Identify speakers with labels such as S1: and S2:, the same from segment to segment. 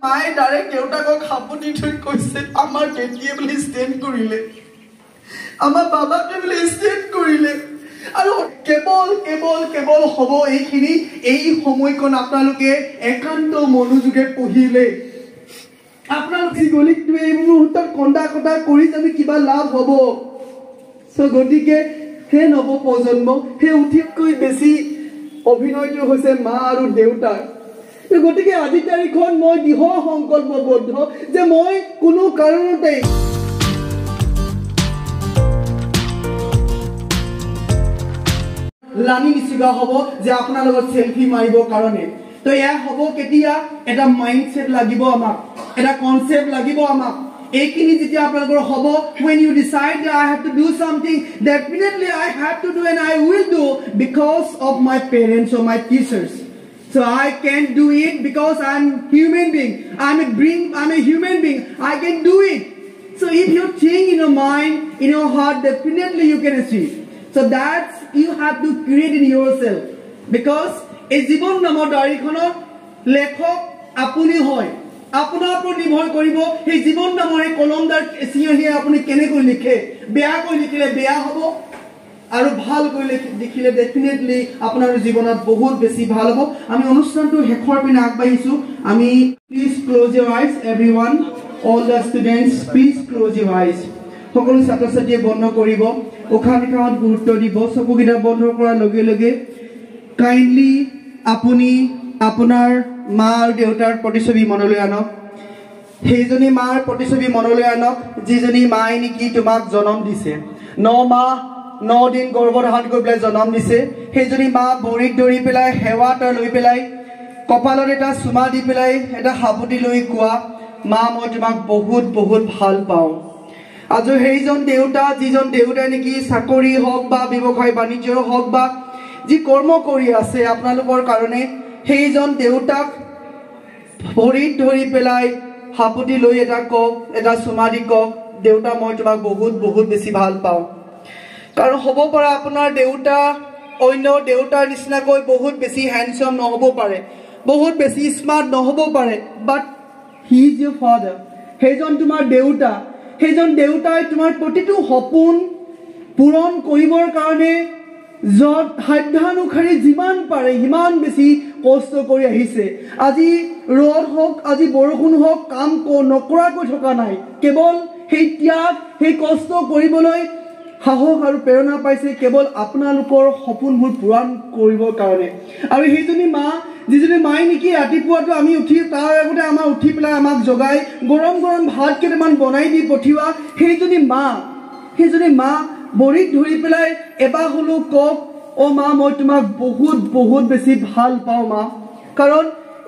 S1: মায়ে ডাইৰেক্ট দেউতাকক সাপতি থৈ কৈছে আমাৰ বেটিয়ে বুলি ষ্টেণ্ড কৰিলে, আমাৰ বাবাকে বুলি ষ্টেণ্ড কৰিলে। আৰু কেৱল কেৱল কেৱল হ'ব এইখিনি, এই সময়কণ আপোনালোকে একান্ত মনোযোগে পঢ়িলে আপোনালোকে গলিকটো এই মুহূৰ্তত কন্দা কটা কৰি জানো কিবা লাভ হ'ব? গতিকে সেই নৱ প্ৰজন্ম সেই অধিককৈ বেছি অভিনয়টো হৈছে মা আৰু দেউতাৰ। গতিকে আজি তাৰিখত মই দৃঢ় সংকল্পবদ্ধ যে মই কোনো কাৰণতে লানি নিচিগা হ'ব যে আপোনাৰ লগত সেলফি মাৰিবৰ কাৰণে। তো এয়া হ'ব কেতিয়া? এটা মাইণ্ডছেট লাগিব আমাক, এটা কনচেপ্ট লাগিব আমাক। এইখিনি যেতিয়া আপোনালোকৰ হ'ব, when you decide that I have to do something, definitely I have to do and I will do because of my parents or my teachers. So I can't do it because I'm human being. I'm a human being. I can do it. So if you think in your mind, in your heart, definitely you can achieve. So that's you have to create in yourself. Because এই জীৱন নামৰ ডায়েৰীখনৰ লেখক আপুনি হয়। আপোনাৰ ওপৰত নিৰ্ভৰ কৰিব সেই জীৱন নামৰ এই কলমদাৰ চিঞহিয়ে আপুনি কেনেকৈ লিখে। বেয়াকৈ লিখিলে বেয়া হ'ব আৰু ভালকৈ লিখিলে ডেফিনেটলি আপোনাৰ জীৱনত বহুত বেছি ভাল হ'ব। আমি অনুষ্ঠানটো শেষৰ পিনে আগবাঢ়িছোঁ। আমি please close your eyes everyone, all the students please close your eyes. সকলো ছাত্ৰ ছাত্ৰীয়ে বন্ধ কৰিব, উশাহ নিশাহত গুৰুত্ব দিব। চকুকেইটা বন্ধ কৰাৰ লগে লগে কাইণ্ডলি আপুনি আপোনাৰ মা আৰু দেউতাৰ প্ৰতিচ্ছবি মনলৈ আনক। সেইজনী মাৰ প্ৰতিচ্ছবি মনলৈ আনক যিজনী মায়ে নেকি তোমাক জন্ম দিছে, 9 মাহ 9 দিন গৰ্ভধাৰণ কৰি পেলাই জন্ম দিছে। সেইজনী মা ভৰিত ধৰি পেলাই সেৱা এটা লৈ পেলাই কপালত এটা চুমা দি পেলাই এটা সাবতি লৈ কোৱা, মা মই তোমাক বহুত বহুত ভাল পাওঁ। আজি সেইজন দেউতা যিজন দেউতাই নেকি চাকৰি হওক বা ব্যৱসায় বাণিজ্য হওক বা যি কৰ্ম কৰি আছে আপোনালোকৰ কাৰণে, সেইজন দেউতাক ভৰিত ধৰি পেলাই সাপতি লৈ এটা কওক, এটা চুমা দি কওক, দেউতা মই তোমাক বহুত বহুত বেছি ভাল পাওঁ। কাৰণ হ'ব পাৰে আপোনাৰ দেউতা অন্য দেউতাৰ নিচিনাকৈ বহুত বেছি হেণ্ডচাম নহ'ব পাৰে, বহুত বেছি স্মাৰ্ট নহ'ব পাৰে, but he is Euro father. সেইজন তোমাৰ দেউতা, সেইজন দেউতাই তোমাৰ প্ৰতিটো সপোন পূৰণ কৰিবৰ কাৰণে য'ত সাধ্যানুসাৰী যিমান পাৰে সিমান বেছি কষ্ট কৰি আহিছে। আজি ৰ'দ হওক, আজি বৰষুণ হওক, কাম নকৰাকৈ থকা নাই, কেৱল সেই ত্যাগ সেই কষ্ট কৰিবলৈ সাহস আৰু প্ৰেৰণা পাইছে কেৱল আপোনালোকৰ সপোনবোৰ পূৰণ কৰিবৰ কাৰণে। আৰু সেইজনী মা যিজনী মায়ে নেকি ৰাতিপুৱাটো আমি উঠি তাৰ আগতে আমাৰ উঠি পেলাই আমাক জগাই গৰম গৰম ভাত কেইটামান বনাই দি পঠিওৱা সেইজনী মা ভৰিত ধৰি পেলাই এবাৰ হ'লেও কওক, অ' মা মই তোমাক বহুত বহুত বেছি ভাল পাওঁ মা। কাৰণ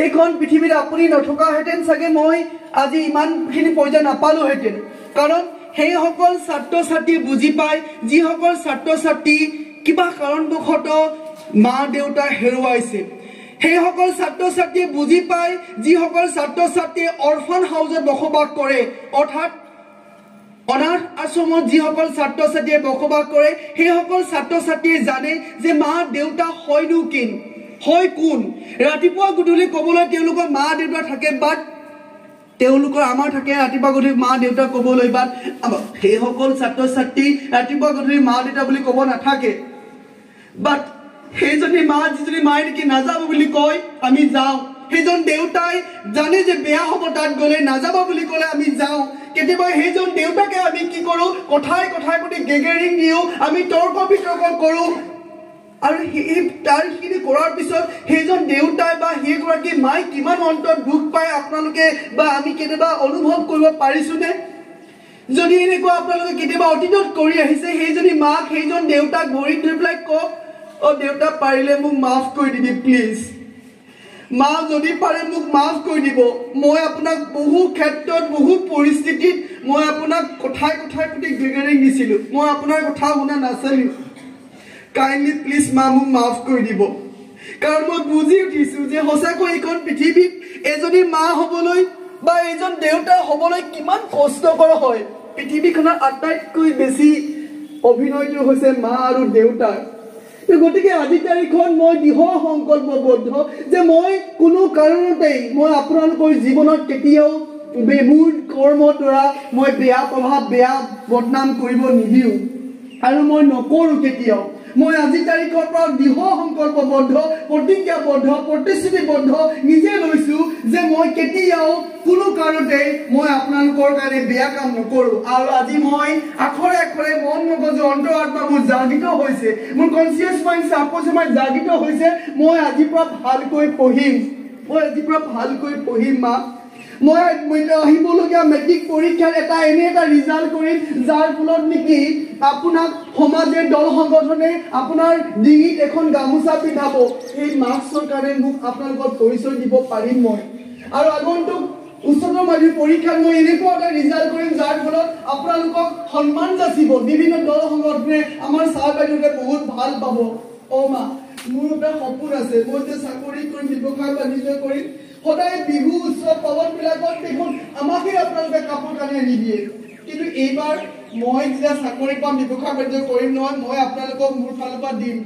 S1: এইখন পৃথিৱীত আপুনি নথকাহেঁতেন চাগে মই আজি ইমানখিনি পৰ্যায় নাপালোহেঁতেন। কাৰণ সেইসকল ছাত্ৰ ছাত্ৰী বুজি পায় যিসকল ছাত্ৰ ছাত্ৰী কিবা কাৰণবশতঃ মা দেউতা হেৰুৱাইছে। সেইসকল ছাত্ৰ ছাত্ৰীয়ে বুজি পায় যিসকল ছাত্ৰ ছাত্ৰীয়ে অৰফান হাউচত বসবাস কৰে, অৰ্থাৎ অনাথ আশ্ৰমত যিসকল ছাত্ৰ ছাত্ৰীয়ে বসবাস কৰে, সেইসকল ছাত্ৰ ছাত্ৰীয়ে জানে যে মা দেউতা হয়নো হয় কোন। ৰাতিপুৱা গধূলি ক'বলৈ তেওঁলোকৰ মা দেউতা থাকে, বাট তেওঁলোকৰ আমাৰ থাকে ৰাতিপুৱা গধূলি মা দেউতা ক'বলৈ, বাট সেইসকল ছাত্ৰ ছাত্ৰী ৰাতিপুৱা গধূলি মা দেউতা বুলি ক'ব নাথাকে। বাট সেইজনী মা যিজনী মায়ে নেকি নাযাব বুলি কয় আমি যাওঁ, সেইজন দেউতাই জানে যে বেয়া হ'ব তাত গ'লে, নাযাব বুলি ক'লে আমি যাওঁ। কেতিয়াবা সেইজন দেউতাকে আমি কি কৰোঁ, কথাই কথাই প্ৰতি গেগেৰিং দিওঁ, আমি তৰ্ক বিতৰ্ক কৰোঁ। আৰু তাৰ সেইখিনি কৰাৰ পিছত সেইজন দেউতাই বা সেইগৰাকী মায়ে কিমান অন্তৰত দুখ পায় আপোনালোকে বা আমি কেতিয়াবা অনুভৱ কৰিব পাৰিছোনে? যদি এনেকুৱা আপোনালোকে কেতিয়াবা অতীতত কৰি আহিছে, সেইজনী মাক সেইজন দেউতাক ভৰিত ধৰি পেলাই কওক, অ' দেউতা পাৰিলে মোক মাফ কৰি দিবি প্লিজ, মা যদি পাৰে মোক মাফ কৰি দিব। মই আপোনাক বহু ক্ষেত্ৰত বহু পৰিস্থিতিত মই আপোনাক কথাই কথাই প্ৰতি গেগেৰিং দিছিলোঁ, মই আপোনাৰ কথা শুনা নাছিলোঁ, কাইণ্ডলি প্লিজ মা মোক মাফ কৰি দিব। কাৰণ মই বুজি উঠিছোঁ যে সঁচাকৈ এইখন পৃথিৱীত এজনী মা হ'বলৈ বা এজন দেউতা হ'বলৈ কিমান কষ্টকৰ হয়। পৃথিৱীখনৰ আটাইতকৈ বেছি অভিনয়টো হৈছে মা আৰু দেউতাৰ। গতিকে আজি তাৰিখত মই দৃঢ় সংকল্পবদ্ধ যে মই কোনো কাৰণতেই মই আপোনালোকৰ জীৱনত কেতিয়াও মোৰ কৰ্মৰ দ্বাৰা মই বেয়া প্ৰভাৱ বেয়া বদনাম কৰিব নিদিওঁ আৰু মই নকৰোঁ কেতিয়াও মই আজি তাৰিখৰ পৰা দৃঢ় সংকল্পবদ্ধ প্ৰতিজ্ঞাবদ্ধ প্ৰতিশ্ৰুতিবদ্ধ নিজে লৈছোঁ যে মই কেতিয়াও কোনো কাৰণতে মই আপোনালোকৰ কাৰণে বেয়া কাম নকৰোঁ আৰু আজি মই আখৰে আখৰে মন মগজু অন্তৰ আত্মা মোৰ জাগৃত হৈছে মোৰ কনচিয়াছ মাইণ্ড চাবকনচিয়াছ জাগৃত হৈছে মই আজিৰ পৰা ভালকৈ পঢ়িম মা মই আহিবলগীয়া মেট্ৰিক পৰীক্ষাৰ এনে এটা ৰিজাল্ট কৰিম যাৰ ফলত নেকি আপোনাক সমাজে দল সংগঠনে আপোনাৰ ডিঙিত এখন গামোচা পিন্ধাব সেই মাৰ্কছৰ কাৰণে মোক আপোনালোকক পৰিচয় দিব পাৰিম মই আৰু আগন্তুক উচ্চতৰ মাধ্যমিক পৰীক্ষাত মই এনেকুৱা এটা ৰিজাল্ট কৰিম যাৰ ফলত আপোনালোকক সন্মান যাচিব বিভিন্ন দল সংগঠনে আমাৰ ছাৰ বাইদেউকে বহুত ভাল পাব মা মোৰ এটা সপোন আছে মই যে চাকৰি কৰিম ব্যৱসায় বাণিজ্য কৰিম সদায় বিহু উৎসৱ পাৰ্বণবিলাকত দেখোন আমাকে আপোনালোকে কাপোৰ কানি আনি দিয়ে কিন্তু এইবাৰ মই যেতিয়া চাকৰি পাম ব্যৱসায় বাণিজ্য কৰিম নহয় মই আপোনালোকক মোৰ ফালৰ পৰা দিম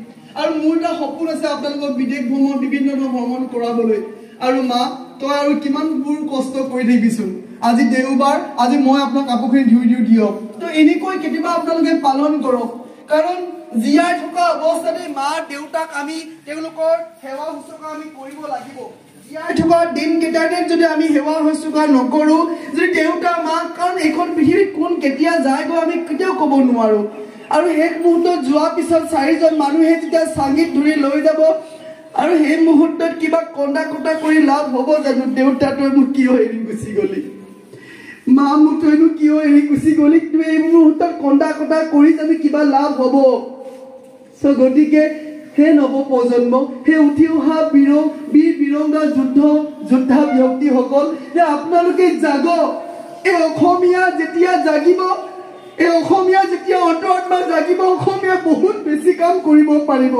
S1: আৰু মোৰ এটা সপোন আছে আপোনালোকক বিদেশ ভ্ৰমণ বিভিন্ন ধৰণৰ ভ্ৰমণ কৰাবলৈ আৰু মা তই আৰু কিমানবোৰ কষ্ট কৰি থাকিবিচোন আজি দেওবাৰ আজি মই আপোনাক কাপোৰখিনি ধুই দিয়ক তো এনেকৈ কেতিয়াবা আপোনালোকে পালন কৰক কাৰণ জীয়াই থকা অৱস্থাতে মা দেউতাক আমি তেওঁলোকৰ সেৱা শুশ্ৰূষা আমি কৰিব লাগিব জীয়াই থকা দিনকেইটাতে যদি আমি সেৱা শুশ্ৰূষা নকৰোঁ যদি দেউতা মাক কাৰণ এইখন পৃথিৱীত কোন কেতিয়া যায় গৈ আমি কেতিয়াও ক'ব নোৱাৰোঁ আৰু শেষ মুহূৰ্তত যোৱাৰ পিছত 4জন মানুহে যেতিয়া চাঙিত ধৰি লৈ যাব আৰু সেই মুহূৰ্তত কিবা কন্দা কটা কৰি লাভ হ'ব জানো দেউতা তই মোক কিয় এৰি গুচি গলি মা মোক তইনো কিয় এৰি গুচি গলি তুমি এই মুহূৰ্তত কন্দা কটা কৰি জানো কিবা লাভ হ'ব গতিকে সেই নৱ প্ৰজন্ম সেই উঠি অহা বীৰ বীৰংগা যোদ্ধা ব্যক্তিসকল যে আপোনালোকে জাগক এই অসমীয়া যেতিয়া জাগিব এই অসমীয়া যেতিয়া অন্তৰাত্মা জাগিব অসমীয়া বহুত বেছি কাম কৰিব পাৰিব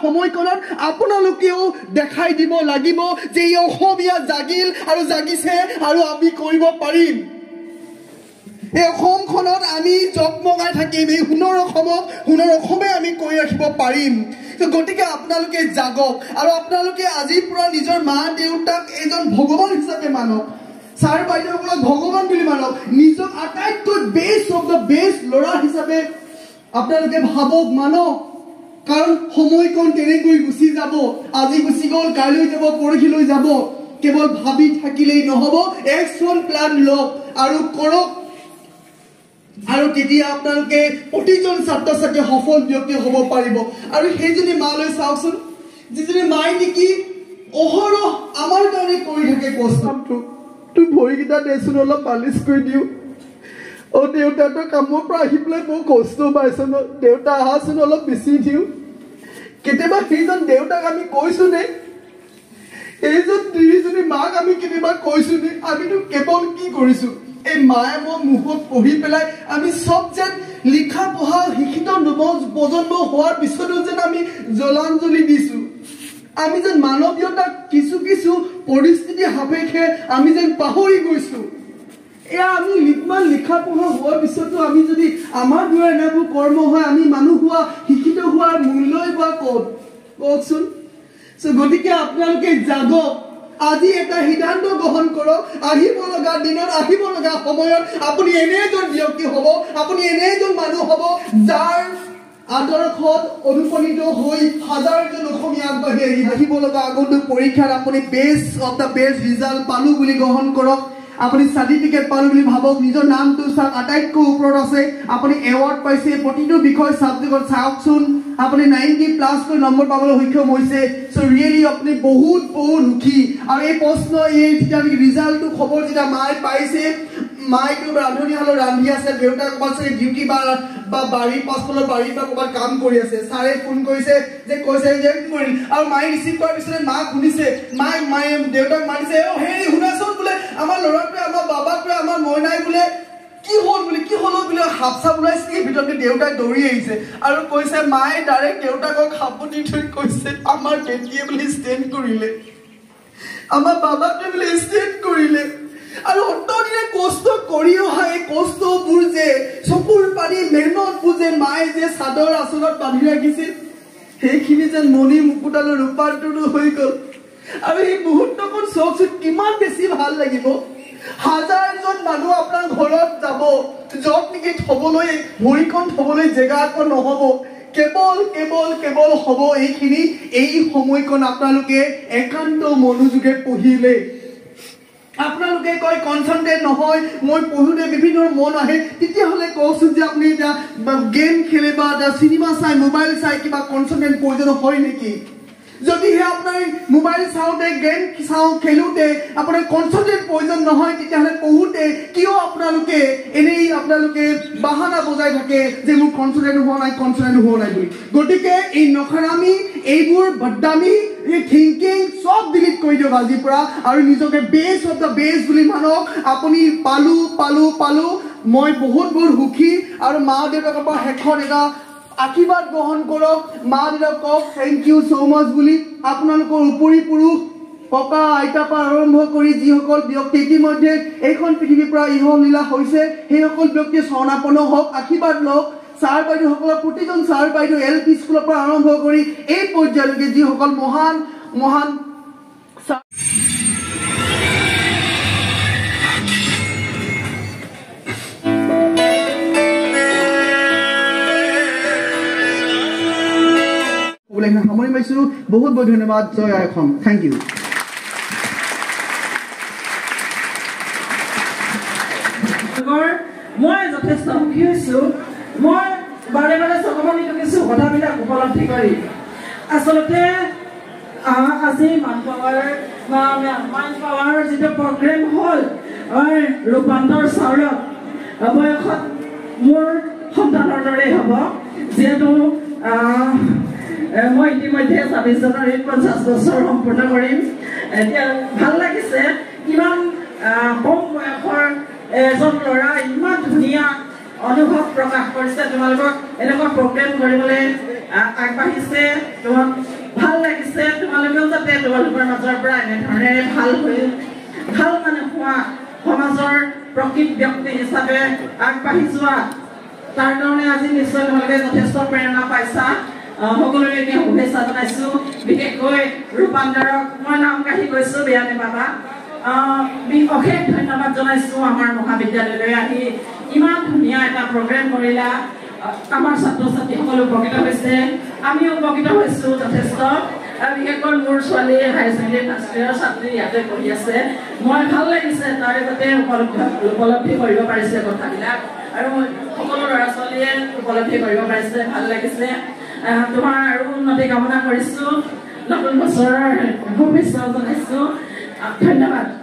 S1: সময়কণত আপোনালোকেও দেখাই দিব লাগিব যে এই অসমীয়া জাগিল আৰু জাগিছে আৰু আমি কৰিব পাৰিম এই অসমখনত আমি জগমগাই থাকিম এই সোণৰ অসমে আমি কৰি ৰাখিব পাৰিম গতিকে আপোনালোকে জাগক আৰু আপোনালোকে আজিৰ পৰা নিজৰ মা দেউতাক এজন ভগৱান হিচাপে মানক ছাৰ বাইদেউসকলক ভগৱান বুলি মানক নিজক আটাইতকৈ বেষ্ট ল'ৰা হিচাপে আপোনালোকে ভাবক মানক কাৰণ সময়কণ তেনেকৈ গুচি যাব আজি গুচি গ'ল কাইলৈ যাব পৰহিলৈ যাব কেৱল ভাবি থাকিলেই নহ'ব একশ্যন প্লান লওক আৰু কৰক আৰু তেতিয়া আপোনালোকে প্ৰতিজন ছাত্ৰ ছাত্ৰী সফল ব্যক্তি হ'ব পাৰিব আৰু সেইজনী মালৈ চাওকচোন যিজনী মাই নেকি অহৰহ আমাৰ কাৰণে কৰি থাকে কষ্টটো তোৰ ভৰিকেইটা দেচোন অলপ মালিচ কৰি দিওঁ দেউতা তই কামৰ পৰা আহি পেলাই বহুত কষ্ট পাইছ ন দেউতা আহাচোন অলপ বেছি দিওঁ কেতিয়াবা সেইজন দেউতাক আমি কৈছোঁ নে এইজন তিৰিজনী মাক আমি কেতিয়াবা কৈছোঁ নে আমিতো কেৱল কি কৰিছোঁ এই মায়ে মই মুখত পঢ়ি পেলাই আমি চব যেন লিখা পঢ়া শিক্ষিত প্ৰজন্ম হোৱাৰ পিছতো যেন আমি জলাঞ্জলি দিছোঁ আমি যেন মানৱীয়তাক কিছু পৰিস্থিতি সাপেক্ষে আমি যেন পাহৰি গৈছোঁ এয়া আমি ইমান লিখা পঢ়া হোৱাৰ পিছতো আমি যদি আমাৰ দ্বাৰা এনেবোৰ কৰ্ম হয় আমি মানুহ হোৱা শিক্ষিত হোৱাৰ মূল্যই বা কওকচোন গতিকে আপোনালোকে জাগক আজি এটা সিদ্ধান্ত গ্ৰহণ কৰক আহিব লগা দিনত আহিব লগা সময়ত আপুনি এনে এজন ব্যক্তি হ'ব আপুনি এনে এজন মানুহ হ'ব যাৰ আদৰ্শত অনুপ্ৰাণিত হৈ হাজাৰজন অসমীয়া আগবাঢ়ি আহিব লগা আগন্তুক পৰীক্ষাত আপুনি best of the best result পালোঁ বুলি গ্ৰহণ কৰক আপুনি চাৰ্টিফিকেট পালোঁ বুলি ভাবক নিজৰ নামটো চাওক আটাইতকৈ ওপৰত আছে আপুনি এৱাৰ্ড পাইছে প্ৰতিটো বিষয় ছাবজেক্টত চাওকচোন আপুনি 90+ নম্বৰ পাবলৈ সক্ষম হৈছে ৰিয়েলি আপুনি বহুত সুখী আৰু এই প্ৰশ্ন এই যেতিয়া ৰিজাল্টটো খবৰ যেতিয়া মায়ে পাইছে মাইটো ৰান্ধনীশালত ৰান্ধি আছে দেউতাক ক'ৰবাত চাগে ডিউটি বা বাৰীৰ পাছফালৰ বাৰীৰ পৰা ক'ৰবাত কাম কৰি আছে ছাৰে ফোন কৰিছে যে কৰিম আৰু মায়ে ৰিচিভ কৰাৰ পিছতে মাক শুনিছে মায়ে দেউতাক মাতিছে হেৰি শুনাচোন বোলে আমাৰ ল'ৰাটোৱে আমাৰ বাবাটোৱে আমাৰ মইনাই বোলে কি হ'ল বোলে সাপ চাপ ওলাইছে ভিতৰতে দেউতাক দৌৰি আহিছে আৰু কৈছে মায়ে ডাইৰেক্ট দেউতাকক সাপতি থৈ কৈছে আমাৰ বেটীয়ে বোলে ষ্টেণ্ড কৰিলে আমাৰ বাবাটোৱে বোলে ষ্টেণ্ড কৰিলে আৰু অন্তদিনে কষ্ট কৰি অহা এই কষ্টবোৰ যে চকুৰ পানী মেহনতবোৰ যে মায়ে যে চাদৰ আঁচলত বান্ধি ৰাখিছিল সেইখিনি যেন মণি মুকুতালৈ ৰূপান্তৰিত হৈ গ'ল আৰু এই মুহূৰ্তখন চাওকচোন কিমান বেছি ভাল লাগিব হাজাৰজন মানুহ আপোনাৰ ঘৰত যাব য'ত নেকি থ'বলৈ ভৰিখন থ'বলৈ জেগা আকৌ নহ'ব কেৱল কেৱল কেৱল হ'ব এইখিনি এই সময়কণ আপোনালোকে একান্ত মনোযোগে পঢ়িলে আপোনালোকে কয় কনচেন্ট্ৰেট নহয় মই পঢ়োঁতে বিভিন্ন মন আহে তেতিয়াহ'লে কওকচোন যে আপুনি এতিয়া গেম খেলে বা চিনেমা চাই মোবাইল চাই কিবা কনচেন্ট্ৰেট প্ৰয়োজন হয় নেকি যদিহে আপোনাৰ মোবাইল চাওঁতে গেম খেলোঁতে আপোনাৰ কনচেন্ট্ৰেট প্ৰয়োজন নহয় তেতিয়াহ'লে পঢ়োঁতে কিয় আপোনালোকে এনেই আপোনালোকে বাহানা বজাই থাকে যে মোৰ কনচেন্ট্ৰেট হোৱা নাই বুলি গতিকে এই নখৰামি এইবোৰ বদনামি এই থিংকিং চব ডিলিট কৰি দিয়ক আজিৰ পৰা আৰু নিজকে বেষ্ট অফ দ্য বেষ্ট বুলি মানক আপুনি পালো মই বহুত সুখী আৰু মা দেউতাকৰ পৰা শেষত এটা আশীৰ্বাদ গ্ৰহণ কৰক মা দেউতাক কওক থেংক ইউ ছ' মাছ বুলি আপোনালোকৰ উপৰি পুৰুষ ককা আইতাৰ পৰা আৰম্ভ কৰি যিসকল ব্যক্তি ইতিমধ্যে এইখন পৃথিৱীৰ পৰা ইহলীলা হৈছে সেইসকল ব্যক্তিয়ে স্বৰ্ণাপন্ন হওক আশীৰ্বাদ লওক ছাৰ বাইদেউসকলৰ প্ৰতিজন ছাৰ বাইদেউ LP স্কুলৰ পৰা আৰম্ভ কৰি এই পৰ্যায়লৈকে যিসকল মহান সামৰি মাৰিছোঁ বহুত ধন্যবাদ জয় আই অসম থেংক ইউ
S2: মই যথেষ্ট সুখী হৈছোঁ মই বাৰে চকমনি টকিছোঁ কথাবিলাক উপলব্ধি কৰি আচলতে আজি মান পাৱাৰ যিটো প্ৰগ্ৰেম হ'ল ৰূপান্তৰ চাউলত বয়সত মোৰ সন্তানৰ দৰে হ'ব যিহেতু মই ইতিমধ্যে ২৬ জানুৱাৰীত 50 বছৰ সম্পূৰ্ণ কৰিম এতিয়া ভাল লাগিছে ইমান কম বয়সৰ এজন ল'ৰা ইমান ধুনীয়া অনুভৱ প্ৰকাশ কৰিছে তোমালোকক এনেকুৱা প্ৰগ্ৰেম কৰিবলৈ আগবাঢ়িছে তোমাক ভাল লাগিছে তোমালোকেও যাতে তোমালোকৰ মাজৰ পৰা এনেধৰণেৰে ভাল মানে হোৱা সমাজৰ প্ৰকৃত ব্যক্তি হিচাপে আগবাঢ়ি যোৱা তাৰ কাৰণে আজি নিশ্চয় তোমালোকে যথেষ্ট প্ৰেৰণা পাইছা সকলোৰে শুভেচ্ছা জনাইছোঁ বিশেষকৈ ৰূপান্তৰক মই নাম কাঢ়ি গৈছোঁ বেয়া নেপাবা অশেষ ধন্যবাদ জনাইছোঁ আমাৰ মহাবিদ্যালয়লৈ আহি ইমান ধুনীয়া এটা প্ৰগ্ৰেম কৰিলা আমাৰ ছাত্ৰ ছাত্ৰীসকলো উপকৃত হৈছে আমিও উপকৃত হৈছোঁ যথেষ্ট বিশেষকৈ মোৰ ছোৱালী হায়াৰ ছেকেণ্ডেৰী ফাৰ্ষ্ট ইয়েৰৰ ছাত্ৰী ইয়াতে পঢ়ি আছে মই ভাল লাগিছে তাৰ যাতে উপলব্ধি কৰিব পাৰিছে কথাবিলাক আৰু সকলো ল'ৰা ছোৱালীয়ে উপলব্ধি কৰিব পাৰিছে ভাল লাগিছে তোমাৰ আৰু উন্নতি কামনা কৰিছোঁ নতুন বছৰৰ শুভেচ্ছা জনাইছোঁ ধন্যবাদ